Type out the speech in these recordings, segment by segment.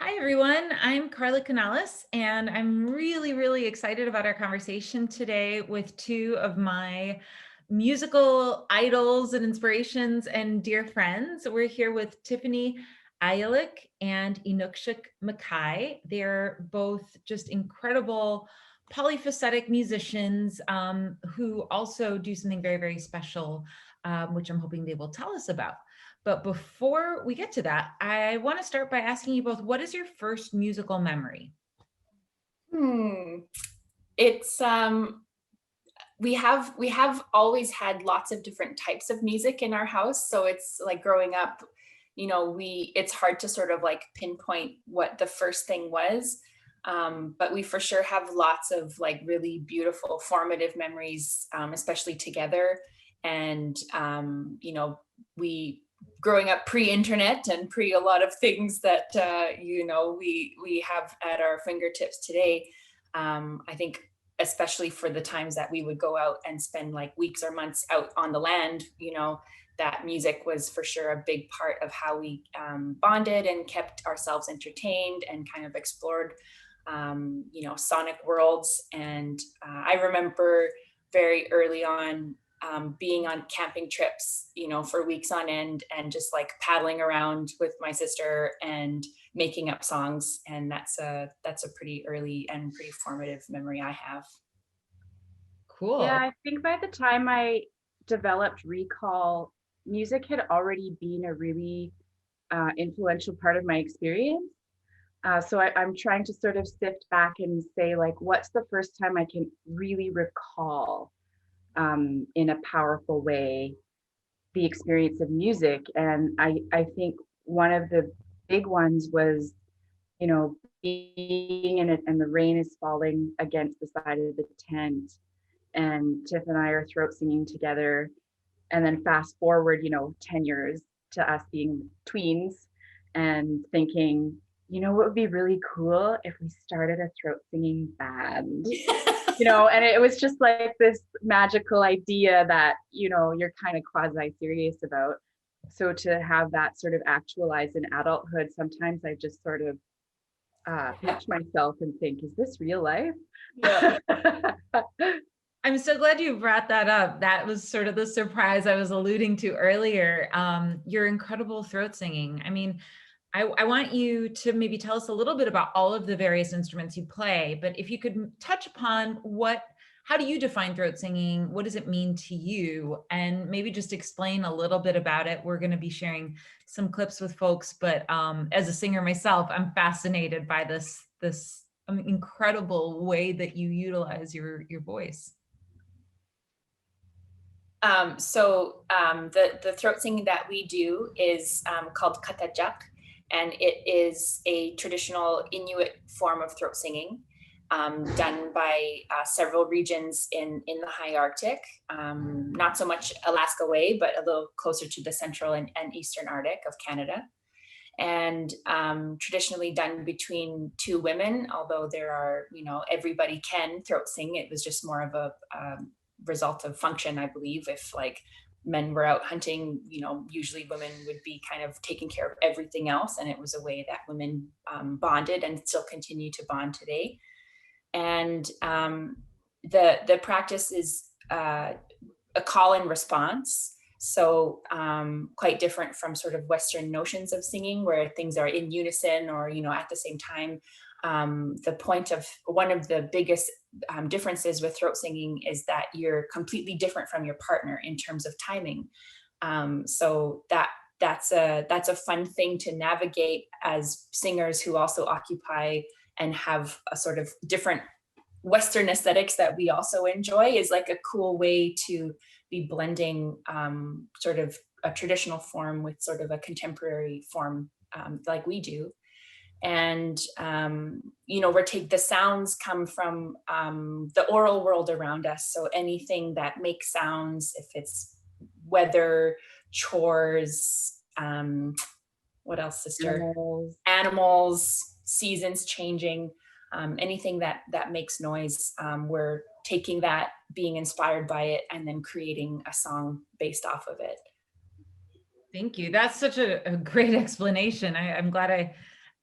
Hi, everyone. I'm Carla Canales, and I'm really excited about our conversation today with two of my musical idols and inspirations and dear friends. We're here with Tiffany Ayalik and Inuksuk Mackay. They're both just incredible polyphacetic musicians who also do something very special, which I'm hoping they will tell us about. But before we get to that, I want to start by asking you both, what is your first musical memory? It's we have always had lots of different types of music in our house. So it's like growing up, it's hard to sort of like pinpoint what the first thing was. But we for sure have lots of like really beautiful formative memories, especially together. And we growing up pre-internet and pre a lot of things that we have at our fingertips today. I think especially for the times that we would go out and spend like weeks or months out on the land, that music was for sure a big part of how we bonded and kept ourselves entertained and kind of explored sonic worlds. And I remember very early on being on camping trips, for weeks on end and just like paddling around with my sister and making up songs. And that's a pretty early and pretty formative memory I have. Cool. Yeah, I think by the time I developed recall, music had already been a really influential part of my experience. So I'm trying to sort of sift back and say, like, what's the first time I can really recall in a powerful way the experience of music? And I think one of the big ones was, being in it and the rain is falling against the side of the tent and Tiff and I are throat singing together. And then fast forward, 10 years to us being tweens and thinking, what would be really cool if we started a throat singing band? And it was just like this magical idea that, you're kind of quasi serious about. So to have that sort of actualized in adulthood, sometimes I just sort of pinch myself and think, is this real life? Yeah. I'm so glad you brought that up. That was sort of the surprise I was alluding to earlier. Your incredible throat singing. I mean, I want you to maybe tell us a little bit about all of the various instruments you play, but if you could touch upon how do you define throat singing? What does it mean to you? And maybe just explain a little bit about it. We're going to be sharing some clips with folks, but as a singer myself, I'm fascinated by this incredible way that you utilize your voice. The throat singing that we do is called katajak, and it is a traditional Inuit form of throat singing done by several regions in the high Arctic, not so much Alaska way, but a little closer to the central and eastern Arctic of Canada. And traditionally done between two women, although there are, everybody can throat sing. It was just more of a result of function, I believe. If like men were out hunting, usually women would be kind of taking care of everything else, and it was a way that women bonded and still continue to bond today. And the practice is a call and response, so quite different from sort of Western notions of singing where things are in unison or at the same time. The point of one of the biggest differences with throat singing is that you're completely different from your partner in terms of timing. So that's a fun thing to navigate as singers who also occupy and have a sort of different Western aesthetics that we also enjoy, is like a cool way to be blending sort of a traditional form with sort of a contemporary form like we do. And the sounds come from the oral world around us. So anything that makes sounds, if it's weather, chores, what else, sister? Animals, seasons changing, anything that makes noise. We're taking that, being inspired by it, and then creating a song based off of it. Thank you. That's such a great explanation. I'm glad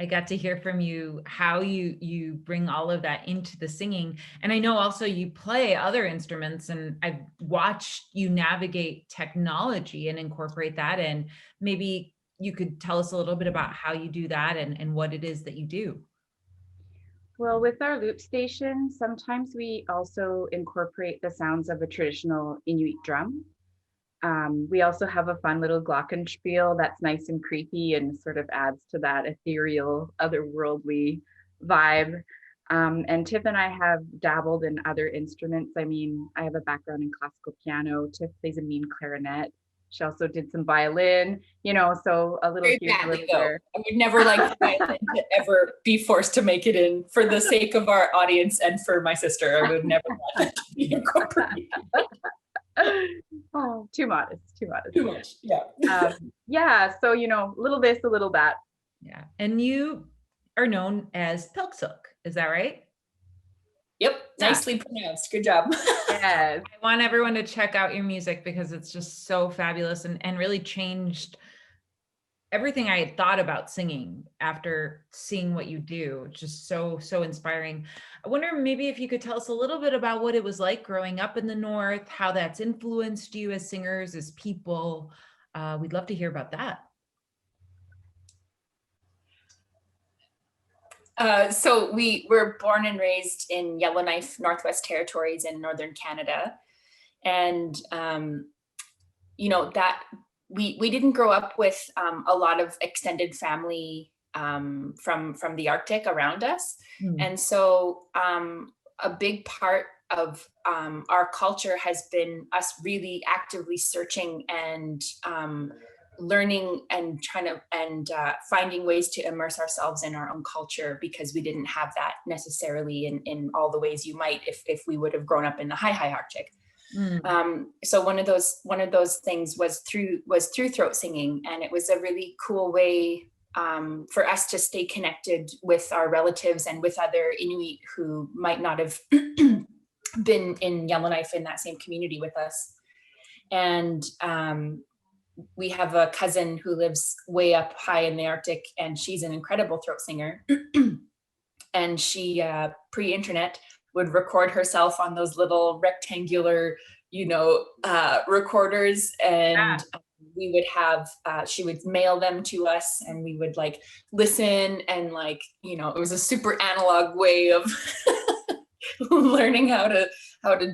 I got to hear from you how you bring all of that into the singing. And I know also you play other instruments, and I've watched you navigate technology and incorporate that in. Maybe you could tell us a little bit about how you do that and what it is that you do. Well, with our loop station, sometimes we also incorporate the sounds of a traditional Inuit drum. We also have a fun little glockenspiel that's nice and creepy and sort of adds to that ethereal, otherworldly vibe. And Tiff and I have dabbled in other instruments. I mean, I have a background in classical piano. Tiff plays a mean clarinet. She also did some violin, so a little Very here, a badly, little though. there. I would never like the violin to ever be forced to make it in for the sake of our audience and for my sister. I would never want it to be incorporated. Oh, too modest, too modest. Too much, yeah. Yeah, so a little this, a little that. Yeah. And you are known as PIQSIQ, is that right? Yep, Yeah. nicely pronounced. Good job. Yes. I want everyone to check out your music because it's just so fabulous and really changed everything I had thought about singing after seeing what you do. Just so inspiring. I wonder maybe if you could tell us a little bit about what it was like growing up in the North, how that's influenced you as singers, as people. We'd love to hear about that. So we were born and raised in Yellowknife, Northwest Territories in Northern Canada. And, that we didn't grow up with a lot of extended family from the Arctic around us. And so a big part of our culture has been us really actively searching and learning and trying to finding ways to immerse ourselves in our own culture, because we didn't have that necessarily in all the ways you might if we would have grown up in the high Arctic. So one of those things was through throat singing, and it was a really cool way for us to stay connected with our relatives and with other Inuit who might not have been in Yellowknife in that same community with us. And we have a cousin who lives way up high in the Arctic, and she's an incredible throat singer. And she, pre-internet, would record herself on those little rectangular, recorders. And we would have, she would mail them to us, and we would like listen, and it was a super analog way of learning how to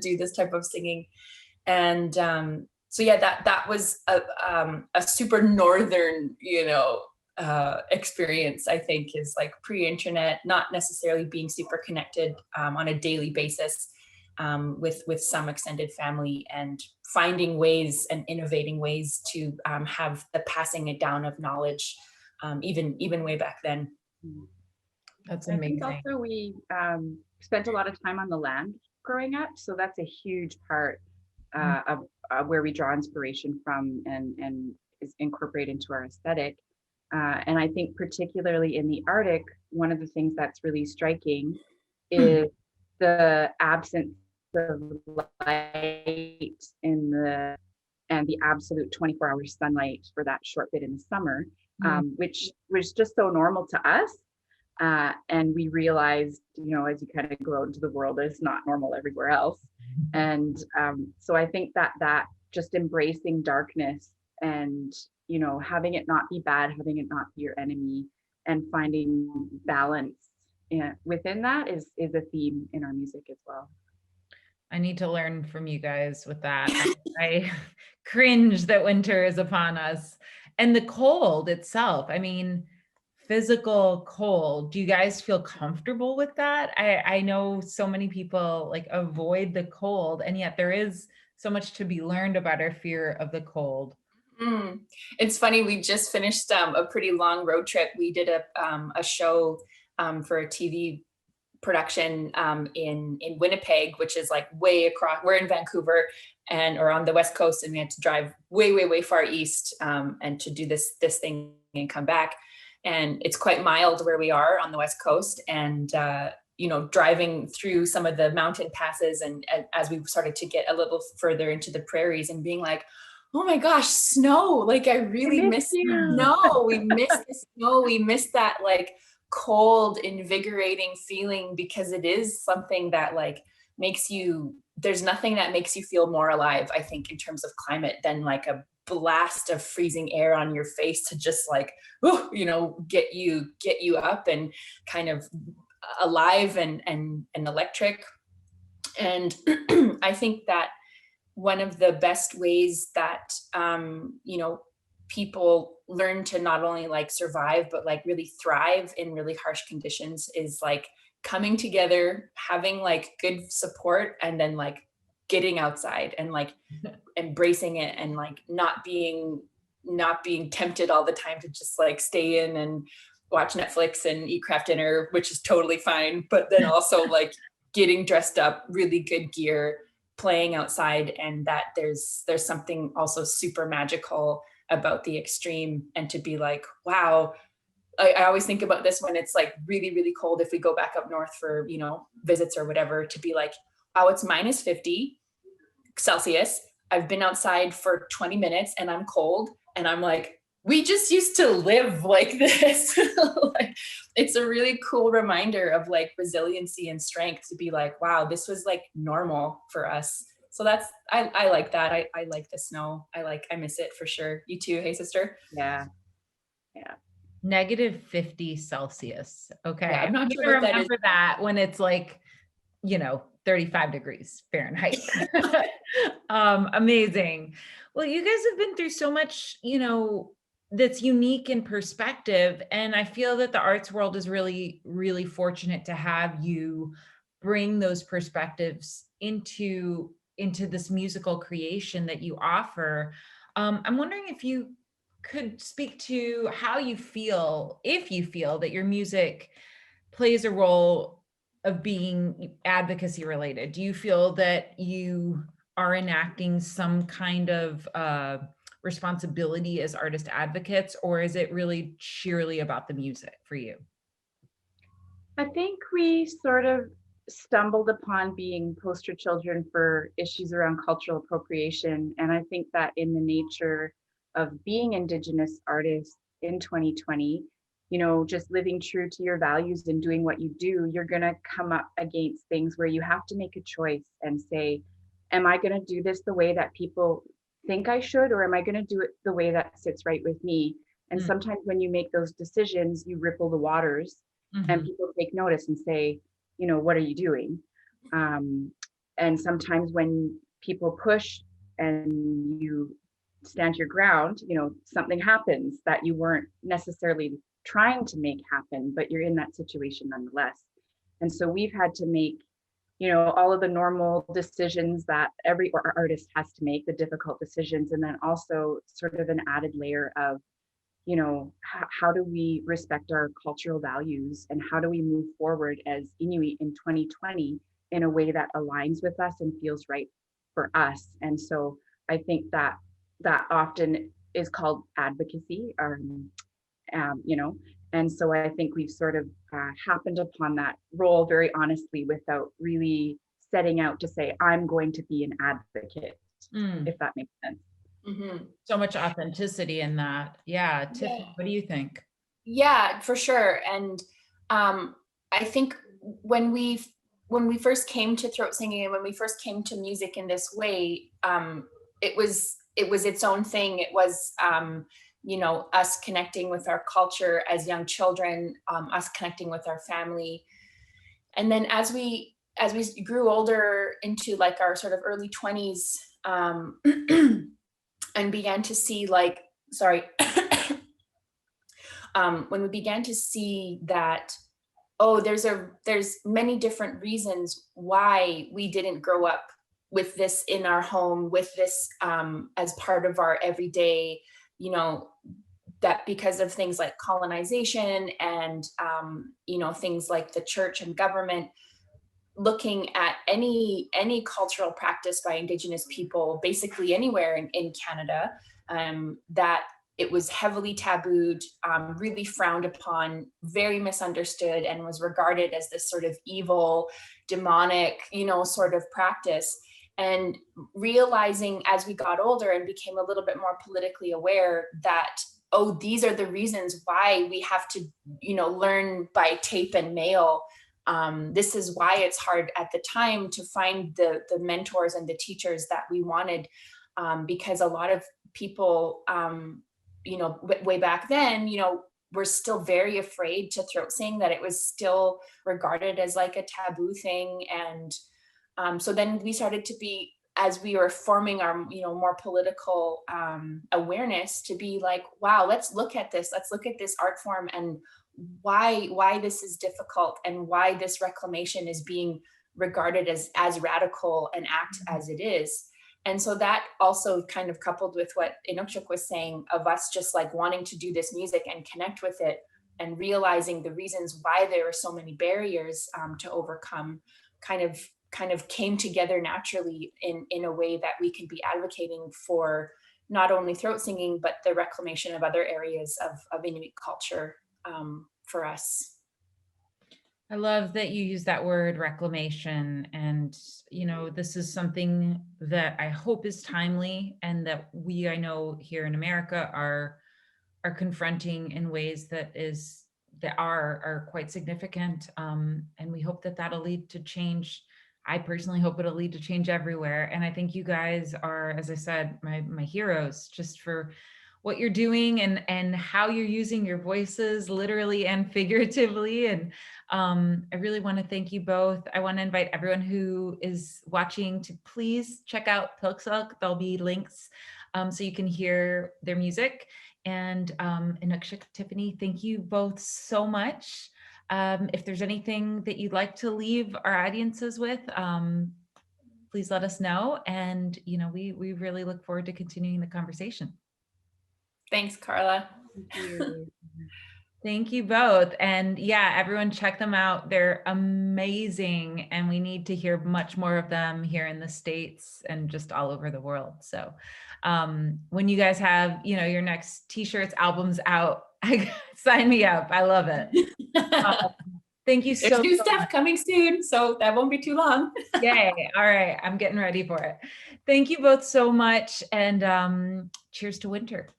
do this type of singing. And so yeah, that was a super northern, experience, I think, is like pre-internet, not necessarily being super connected on a daily basis with some extended family, and finding ways and innovating ways to have the passing it down of knowledge, even way back then. That's amazing. amazing. I think also we spent a lot of time on the land growing up, so that's a huge part of where we draw inspiration from and is incorporated into our aesthetic. And I think particularly in the Arctic, one of the things that's really striking is the absence of light and the absolute 24-hour sunlight for that short bit in the summer, which was just so normal to us. And we realized, as you kind of go out into the world, it's not normal everywhere else. And so I think that just embracing darkness and, having it not be bad, having it not be your enemy, and finding balance within that is a theme in our music as well. I need to learn from you guys with that. I cringe that winter is upon us, and the cold itself. I mean, physical cold. Do you guys feel comfortable with that? I know so many people avoid the cold, and yet there is so much to be learned about our fear of the cold. It's funny, we just finished a pretty long road trip. We did a show for a TV production in Winnipeg, which is like way across. We're in Vancouver or on the West Coast, and we had to drive way far east and to do this thing and come back. And it's quite mild where we are on the West Coast, and driving through some of the mountain passes, and as we started to get a little further into the prairies, and being like, oh my gosh, snow. I really miss snow. We miss the snow. We miss that cold, invigorating feeling, because it is something that like makes you, there's nothing that makes you feel more alive, I think, in terms of climate than like a blast of freezing air on your face to just like, you know, get you up and kind of alive and electric. And I think that one of the best ways that you know, people learn to not only like survive but like really thrive in really harsh conditions is like coming together, having like good support, and then like getting outside and like embracing it, and like not being tempted all the time to just like stay in and watch Netflix and eat craft dinner, which is totally fine, but then also like getting dressed up, really good gear, playing outside, and that there's something also super magical about the extreme. And to be like, wow, I always think about this when it's like really, really cold, if we go back up north for, you know, visits or whatever, to be like, wow, it's minus 50 Celsius. I've been outside for 20 minutes and I'm cold. And I'm like, we just used to live like this. Like, it's a really cool reminder of like resiliency and strength to be like, wow, this was like normal for us. So that's, I like that. I like the snow. I miss it for sure. You too. Hey, sister. Yeah. Negative 50 Celsius. Okay. Yeah, I'm not I'm sure gonna what that is. remember that when it's like, you know, 35 degrees Fahrenheit. Amazing. Well, you guys have been through so much, you know, that's unique in perspective. And I feel that the arts world is really, really fortunate to have you bring those perspectives into this musical creation that you offer. I'm wondering if you could speak to how you feel, if you feel that your music plays a role of being advocacy related. Do you feel that you are enacting some kind of responsibility as artist advocates, or is it really sheerly about the music for you? I think we sort of stumbled upon being poster children for issues around cultural appropriation. And I think that in the nature of being Indigenous artists in 2020, you know, just living true to your values and doing what you do, you're going to come up against things where you have to make a choice and say, am I going to do this the way that people think I should, or am I going to do it the way that sits right with me? And sometimes when you make those decisions, you ripple the waters and people take notice and say, you know, what are you doing? And sometimes when people push and you stand your ground, you know, something happens that you weren't necessarily trying to make happen, but you're in that situation nonetheless. And so we've had to make, you know, all of the normal decisions that every artist has to make, the difficult decisions, and then also sort of an added layer of, you know, how do we respect our cultural values, and how do we move forward as Inuit in 2020 in a way that aligns with us and feels right for us. And so I think that often is called advocacy, you know, and so I think we've sort of happened upon that role very honestly without really setting out to say, I'm going to be an advocate, if that makes sense. So much authenticity in that. Yeah. Tiffany, what do you think? Yeah, for sure. And I think when we first came to throat singing, and when we first came to music in this way, it was its own thing. It was you know, us connecting with our culture as young children, us connecting with our family. And then as we grew older into like our sort of early 20s, and began to see like, when we began to see that, oh, there's many different reasons why we didn't grow up with this in our home, with this as part of our everyday, you know, that because of things like colonization and, you know, things like the church and government, looking at any cultural practice by Indigenous people, basically anywhere in Canada, that it was heavily tabooed, really frowned upon, very misunderstood, and was regarded as this sort of evil, demonic, you know, sort of practice. And realizing as we got older and became a little bit more politically aware that oh, these are the reasons why we have to, learn by tape and mail. This is why it's hard at the time to find the mentors and the teachers that we wanted, because a lot of people, way back then, were still very afraid to throat sing, that it was still regarded as like a taboo thing. And so then we started to be, as we were forming our, more political awareness, to be like, wow, let's look at this art form, and why this is difficult, and why this reclamation is being regarded as radical an act as it is. And so that also kind of coupled with what Inuksuk was saying, of us just like wanting to do this music and connect with it, and realizing the reasons why there are so many barriers to overcome, kind of came together naturally in a way that we can be advocating for not only throat singing, but the reclamation of other areas of Inuit culture for us. I love that you use that word reclamation. And, this is something that I hope is timely, and that I know here in America are confronting in ways that are quite significant. And we hope that that'll lead to change. I personally hope it'll lead to change everywhere. And I think you guys are, as I said, my heroes, just for what you're doing and how you're using your voices, literally and figuratively. And I really want to thank you both. I want to invite everyone who is watching to please check out PIQSIQ. There'll be links so you can hear their music. And Inuksuk, Tiffany, thank you both so much. If there's anything that you'd like to leave our audiences with, please let us know. And we really look forward to continuing the conversation. Thanks, Carla. Thank you. Thank you both. And yeah, everyone check them out. They're amazing. And we need to hear much more of them here in the States and just all over the world. So when you guys have, your next t-shirts, albums out, sign me up. I love it. Thank you so much. There's new stuff coming soon, so that won't be too long. Yay. All right. I'm getting ready for it. Thank you both so much. And cheers to winter.